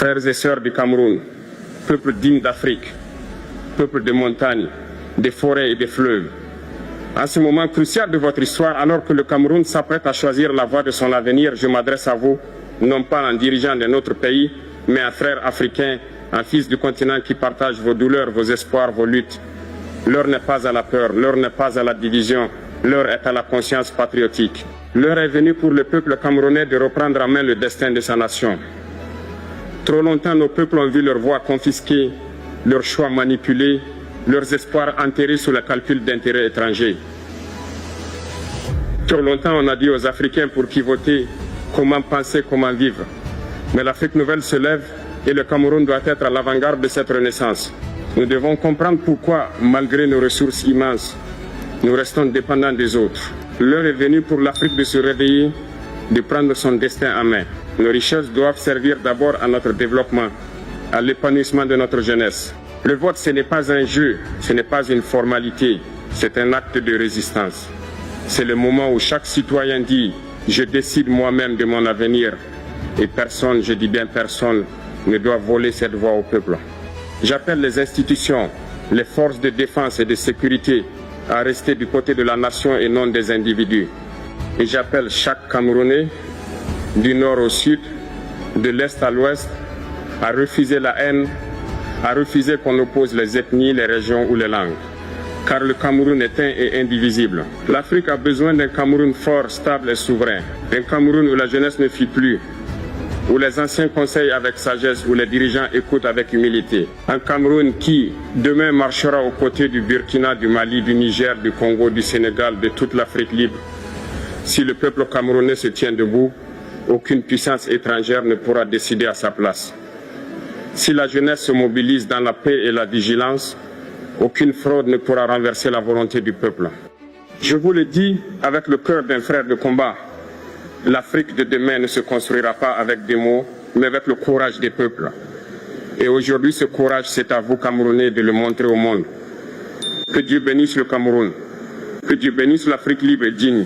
Frères et sœurs du Cameroun, peuple digne d'Afrique, peuple des montagnes, des forêts et des fleuves, en ce moment crucial de votre histoire, alors que le Cameroun s'apprête à choisir la voie de son avenir, je m'adresse à vous, non pas en dirigeant de notre pays, mais en frère africain, en fils du continent qui partage vos douleurs, vos espoirs, vos luttes. L'heure n'est pas à la peur, l'heure n'est pas à la division, l'heure est à la conscience patriotique. L'heure est venue pour le peuple camerounais de reprendre en main le destin de sa nation. Trop longtemps, nos peuples ont vu leur voix confisquée, leurs choix manipulés, leurs espoirs enterrés sous le calcul d'intérêts étrangers. Trop longtemps, on a dit aux Africains pour qui voter, comment penser, comment vivre. Mais l'Afrique nouvelle se lève et le Cameroun doit être à l'avant-garde de cette renaissance. Nous devons comprendre pourquoi, malgré nos ressources immenses, nous restons dépendants des autres. L'heure est venue pour l'Afrique de se réveiller, de prendre son destin en main. Nos richesses doivent servir d'abord à notre développement, à l'épanouissement de notre jeunesse. Le vote, ce n'est pas un jeu, ce n'est pas une formalité, c'est un acte de résistance. C'est le moment où chaque citoyen dit « Je décide moi-même de mon avenir » et personne, je dis bien personne, ne doit voler cette voix au peuple. J'appelle les institutions, les forces de défense et de sécurité à rester du côté de la nation et non des individus. Et j'appelle chaque Camerounais, du nord au sud, de l'est à l'ouest, à refuser la haine, à refuser qu'on oppose les ethnies, les régions ou les langues. Car le Cameroun est un et indivisible. L'Afrique a besoin d'un Cameroun fort, stable et souverain. D'un Cameroun où la jeunesse ne fuit plus, où les anciens conseillent avec sagesse, où les dirigeants écoutent avec humilité. Un Cameroun qui, demain, marchera aux côtés du Burkina, du Mali, du Niger, du Congo, du Sénégal, de toute l'Afrique libre. Si le peuple camerounais se tient debout, aucune puissance étrangère ne pourra décider à sa place. Si la jeunesse se mobilise dans la paix et la vigilance, aucune fraude ne pourra renverser la volonté du peuple. Je vous le dis avec le cœur d'un frère de combat, l'Afrique de demain ne se construira pas avec des mots, mais avec le courage des peuples. Et aujourd'hui, ce courage, c'est à vous, Camerounais, de le montrer au monde. Que Dieu bénisse le Cameroun. Que Dieu bénisse l'Afrique libre et digne.